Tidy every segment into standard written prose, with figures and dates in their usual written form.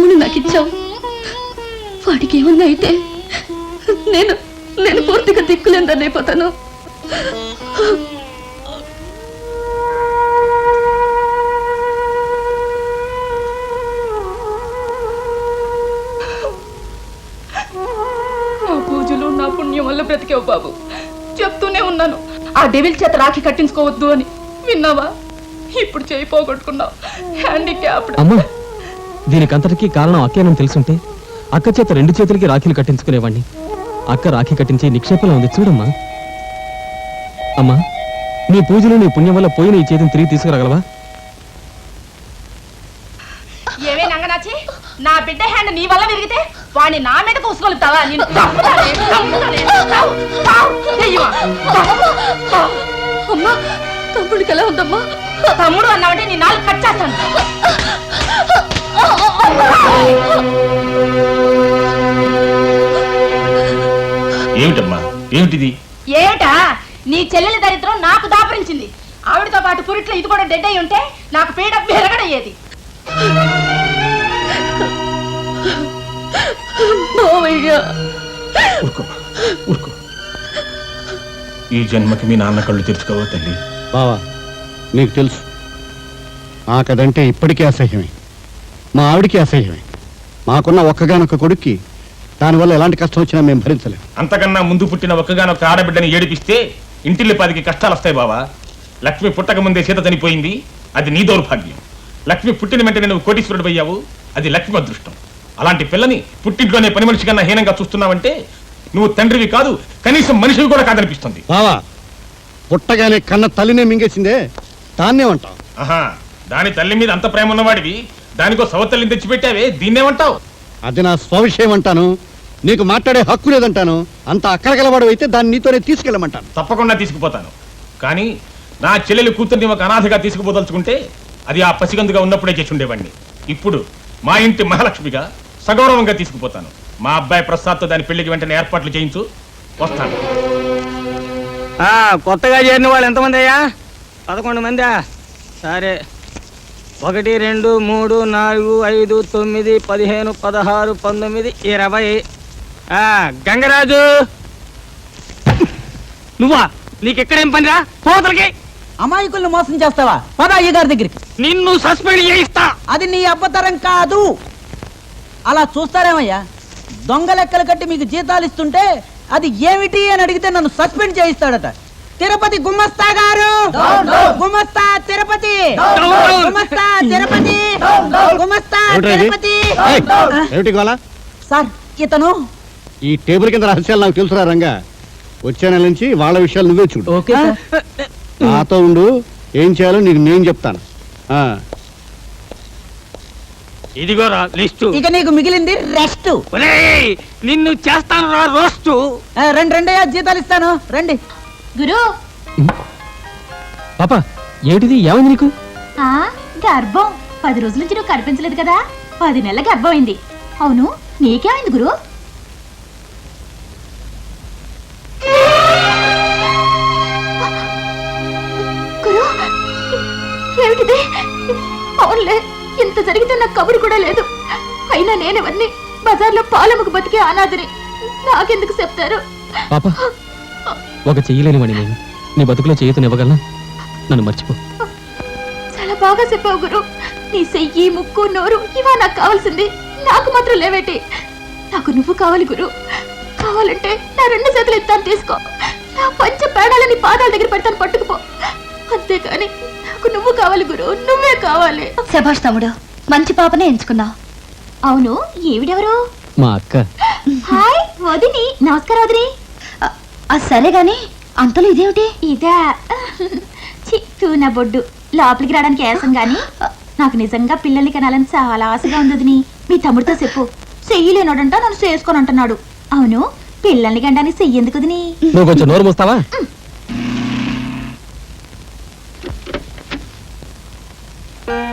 తమ్ముడు నాకు ఇచ్చావు. వాడికి ఏమన్నా అయితే నేను నేను పూర్తిగా దిక్కులేందని అయిపోతాను. నా పూజలు నా పుణ్యం వల్ల బ్రతికావు బాబు. చెప్తూనే ఉన్నాను ఆ డెవిల్ చేత రాఖీ కట్టించుకోవద్దు అని. విన్నావా? ఇప్పుడు చేయి పోగొట్టుకున్నావు. హ్యాండిక్యాప్డ్. అమ్మా, దీనికంతటికీ కారణం అక్కేనని తెలుసుంటే అక్క చేత 2 చేతులకి రాఖీలు కట్టించుకునేవాడిని. అక్క రాఖీ కట్టించి నిక్షేపంలో ఉంది చూడమ్మా. అమ్మా, నీ పూజలు నీ పుణ్యం వల్ల పోయిన ఈ చేతిని తిరిగి తీసుకురాగలవా? ఏమే నంగనాచి, నా బిడ్డ హ్యాండ్ నీ వల్ల విరిగితే వాడిని నా మీద కూసుకోలుతావా? అమ్మా, తమ్ముడికి ఎలా ఉందమ్మా? తమ్ముడు అన్నావంటే నీ నాలుగు కట్ చేస్తాను. ఏమిటమ్మా, ఏమిటిది? ఏమిటా? నీ చెల్లెలి దరిద్రం నాకు దాపరించింది. ఆవిడతో పాటు పురిట్లో ఇది కూడా డెడ్ అయి ఉంటే నాకు పీడ పెరగడయ్యేది. ఊరుకో. ఈ జన్మకి మీ నాన్న కళ్ళు తెరుచుకోవా తల్లి. బావా, నీకు తెలుసు నాకదంటే ఇప్పటికీ అసహ్యమే, మా ఆవిడికి అసహ్యమే. మాకున్న ఒక్కగానొక్క కొడుక్కి దానివల్ల ఎలాంటి కష్టం వచ్చినా మేము భరించలేం. అంతకన్నా ముందు పుట్టిన ఒక్కగానొక్క ఆడబిడ్డని ఏడిపిస్తే ఇంటిల్లి 10కి కష్టాలు వస్తాయి బావా. లక్ష్మి పుట్టక ముందే సీత చనిపోయింది, అది నీ దౌర్భాగ్యం. లక్ష్మి పుట్టిన వెంటనే నువ్వు కోటీశ్వరుడు అయ్యావు, అది లక్ష్మి అదృష్టం. అలాంటి పిల్లని పుట్టింట్లోనే పని మనిషి కన్నా హీనంగా చూస్తున్నావంటే నువ్వు తండ్రివి కాదు, కనీసం మనిషివి కూడా కాదనిపిస్తుంది. బావా, పుట్టగానే కన్న తల్లినే మింగేసిందే, దాన్నేమంటావు? ఆహా, దాని తల్లి మీద అంత ప్రేమ ఉన్నవాడివి దానికో సవతల్లిని తెచ్చిపెట్టావే, దీన్నేమంటావు? అది నా స్వవిషయం అంటాను, నీకు మాట్లాడే హక్కు లేదంటాను. అంత అక్కరగలవాడు అయితే దాన్ని నీతోనే తీసుకెళ్ళమంటాను. తప్పకుండా తీసుకుపోతాను. కానీ నా చెల్లెలి కూతుర్ని ఒక అనాథగా తీసుకుపోదలుచుకుంటే అది ఆ పసిగందుగా ఉన్నప్పుడే చేసి ఉండేవాడిని. ఇప్పుడు మా ఇంటి మహాలక్ష్మిగా సగౌరవంగా తీసుకుపోతాను. మా అబ్బాయి ప్రసాద్తో దాని పెళ్లికి వెంటనే ఏర్పాట్లు చేయించు. వస్తాను. కొత్తగా చేరిన వాళ్ళు ఎంతమంది అయ్యా? 11 మందా? సరే, 1 2 3 4 5 9 15 16 19 20. గంగరాజు, నువ్వా? నీకెక్కడేం పనిరా? పోతలకి అమాయకుల్ని మోసం చేస్తావా? పద అయ్య గారి దగ్గరికి. నిన్ను సస్పెండ్ చేయిస్తా. అది నీ అబ్బతరం కాదు. అలా చూస్తారేమయ్యా? దొంగ లెక్కలు కట్టి మీకు జీతాలు ఇస్తుంటే అది ఏమిటి అని అడిగితే నన్ను సస్పెండ్ చేయిస్తాడట. తిరుపతి గుమస్తా గారు, గుమస్తా తిరుపతి, గుమస్తా తిరుపతి, గుమస్తా తిరుపతి. సార్, ఇతను ఈ టేబుల్ కింద రహస్యాలు నాకు తెలుసురా రంగా. వచ్చే నెల నుంచి వాళ్ళ విషయాలు నువ్వే చూడు. Okay sir. నాతో ఉండు, ఏం చేయాలో నీకు నేను చెప్తాను. ఇదిగోరా లిస్టు. ఇక నీకు మిగిలింది రెస్ట్. నిన్ను చేస్తాను రా రోస్టు. రెండయ్యా, జీతాలు ఇస్తాను. రండి. గురు, పాప, ఏమిటిది? ఏమైంది నీకు? గర్భం 10 రోజుల నుంచి నువ్వు కనిపించలేదు కదా, 10 నెలల గర్భం అయింది. అవును, నీకేమైంది గురు? గురు, ఏమిటిది? అవునులే, ఇంత జరిగితే నాకు కబురు కూడా లేదు. అయినా నేనెవరిని? బజార్లో పాలముకు బతికే అనాథని. నాకెందుకు చెప్తారు? పాప, ఒక చెయ్యలేనివాడిని నేను. నీ బతుకులో చేయతనివ్వగలనా? నన్ను మర్చిపో. చాలా బాగా చెప్పావు గురు. నీ చెయ్యి, ముక్కు, నోరు ఇవా నాకు కావాల్సింది. నాకు మాత్రం లేవేటి? నాకు నువ్వు కావాలి గురు. కావాలంటే నా 2 చేతులు ఇస్తాను, తీసుకో. నా పంచ పేడాలని పాదాల దగ్గర పెడతాను, పట్టుకుపో. అంతేకాని నాకు నువ్వు కావాలి గురు, నువ్వే కావాలి. శభాష్ తమ్ముడు, మంచి పాపనే ఎంచుకున్నావు. అవును, ఈవిడెవరు? మా అక్క. హాయ్ వదిని. నమస్కారం వదిని. సరే గాని అంతలో ఇదేమిటి? ఇదా నా బొడ్డు. లోపలికి రావడానికి ఏసం గాని నాకు నిజంగా పిల్లల్ని కనాలని చాలా ఆశగా ఉంది. మీ తమ్ముడితో చెప్పు. చెయ్యలేనోడంట, నన్ను చేసుకొని అంటున్నాడు. అవును, పిల్లల్ని కండానికి చెయ్యేందుకు వదిని? నువ్వు కొంచెం నోరు మూస్తావా?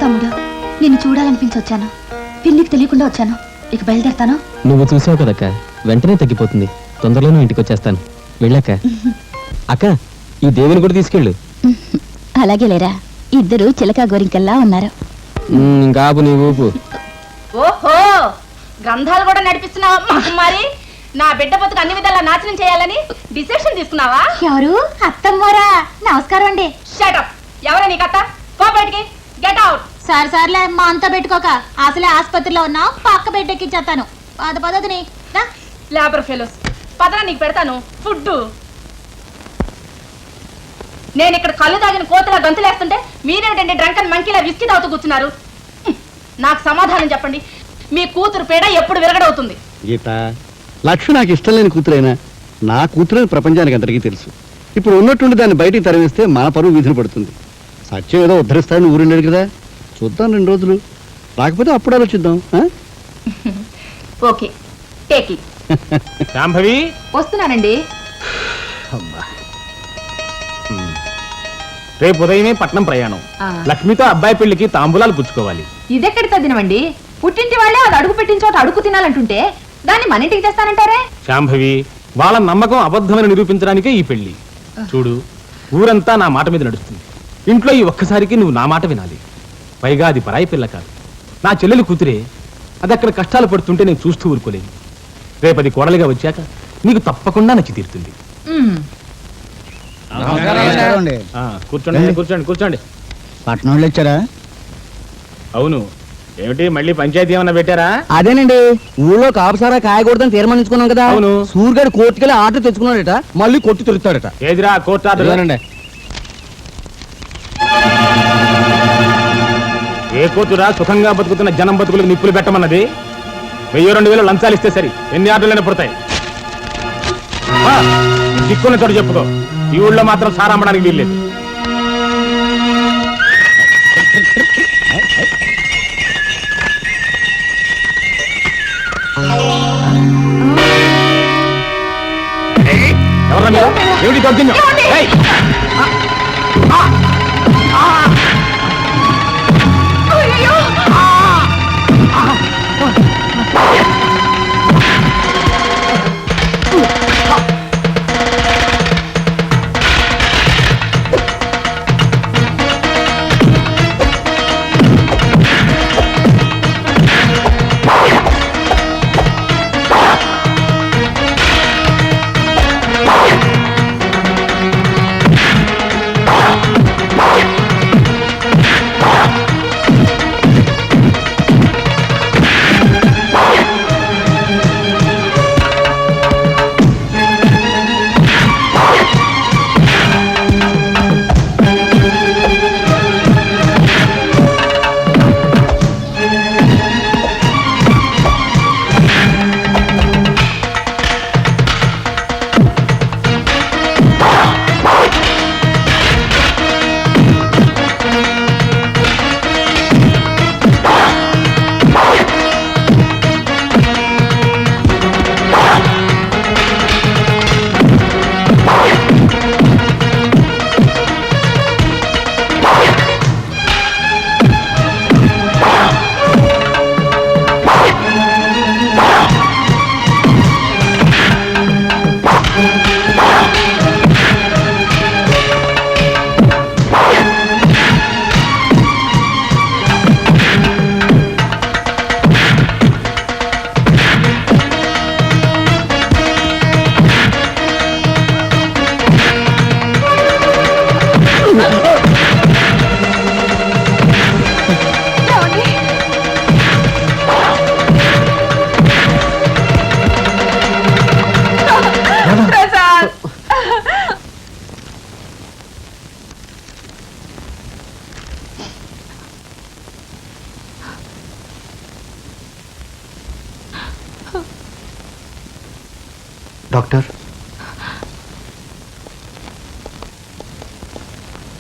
తమ్ముడు, నిన్ను చూడాలనిపించొచ్చాను. పిల్లికి తెలియకుండా వచ్చాను. ఇక బయలుదేరతాను. నువ్వు చూసావు కదక్క, వెంటనే తగ్గిపోతుంది. తొందరలోనే ఇంటికి వచ్చేస్తాను. వెళ్ళాక అక్క, ఈ దేవుని కూడా తీసుకెళ్ళు. అలాగే లేరా, ఇద్దరు చిలకా గోరింకల్లా ఉన్నారు. కాపు నీ ఊపు. ఓహో, గ్రంథాలు కూడా నడిపిస్తున్నావా మరి? నా బిడ్డ బతుకు అన్ని విధాలా నాశనం చేయాలని డిసిషన్ తీసుకున్నావా? ఎవరు? అత్తమ్మోరా. నమస్కారం అండి. షటప్. ఎవరా నీ కథ? పో బయటికి. Get out. సర్లే మా అంతా పెట్టుకోక. అసలే ఆసుపత్రిలో ఉన్నా, పక్క బెడ్ ఎక్కించేస్తాను. పదతిని లేబర్ ఫెలోస్. పదరా, నీకు పెడతాను ఫుడ్. నేను ఇక్కడ కళ్ళు తాగిన కోతలా గంతులేస్తుంటే మీరేమిటండి డ్రంకన్ మంకీలా విస్కీ తాగుతూ కూర్చున్నారు? నాకు సమాధానం చెప్పండి. మీ కూతురు పేడ ఎప్పుడు విరగడవుతుంది? గీత, లక్ష్మి నాకు ఇష్టం లేని కూతురైనా నా కూతురని ప్రపంచానికి అందరికీ తెలుసు. ఇప్పుడు ఉన్నట్టుండి దాన్ని బయటికి తరివేస్తే మన పరువు వీధిని పడుతుంది. సత్యం ఏదో ఉద్ధరిస్తాడని ఊరుండేది కదా, చూద్దాం 2 రోజులు. రాకపోతే అప్పుడు ఆలోచిద్దాం. Okay, take it. శాంభవి, వస్తున్నానండి. రేపు ఉదయమే పట్నం ప్రయాణం. లక్ష్మితో అబ్బాయి పెళ్లికి తాంబూలాలు పుచ్చుకోవాలి. ఇదెక్కడి తద్దినమండి? పుట్టింటి వాళ్ళే అది అడుగు పెట్టిన చోట అడుగు తినాలంటుంటే దాన్ని మన ఇంటికి తెస్తానంటారే? శాంభవి, వాళ్ళ నమ్మకం అబద్ధమని నిరూపించడానికే ఈ పెళ్లి. చూడు, ఊరంతా నా మాట మీద నడుస్తుంది. ఇంట్లో ఈ ఒక్కసారికి నువ్వు నా మాట వినాలి. పైగా అది పరాయి పిల్ల కాదు, నా చెల్లెలు కూతురే. అది అక్కడ కష్టాలు పడుతుంటే నేను చూస్తూ ఊరుకోలేను. రేపది కోడలిగా వచ్చాక నీకు తప్పకుండా నచ్చి తీరుతుంది. కూర్చోండి కూర్చోండి కూర్చోండి. పట్నం వాళ్ళు వచ్చారా? అవును. ఏమిటి, మళ్ళీ పంచాయతీ ఏమన్నా పెట్టారా? అదేనండి, ఊళ్ళో కాపుసారా కాయకూడదని తీర్మానించుకున్నాం కదా. అవును. సూర్యుడు కోర్టుకెళ్ళి ఆర్డర్ తెచ్చుకున్నాడట, మళ్ళీ కొట్టి తిరుగుతాడట. ఏదిరా కోర్టు ఆర్డర్? ఏ కోర్టురా సుఖంగా బతుకుతున్న జనం బతుకులకు నిప్పులు పెట్టమన్నది? 1000-2000 లంచాలు ఇస్తే సరి, ఎన్ని ఆర్డర్లైనా పుడతాయి. దిక్కున్న చోటు చెప్పుకో. ఈ ఊళ్ళో మాత్రం సారా అమ్మడానికి వీల్లేదు. ఎవరన్నా మీరు? ఏమిటి దౌర్జన్యం? ఏయ్! డాక్టర్,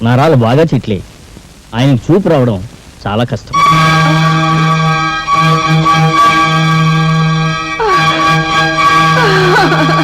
నరాలు బాగా చిట్లే. ఆయనకు చూపు రావడం చాలా కష్టం. ఆ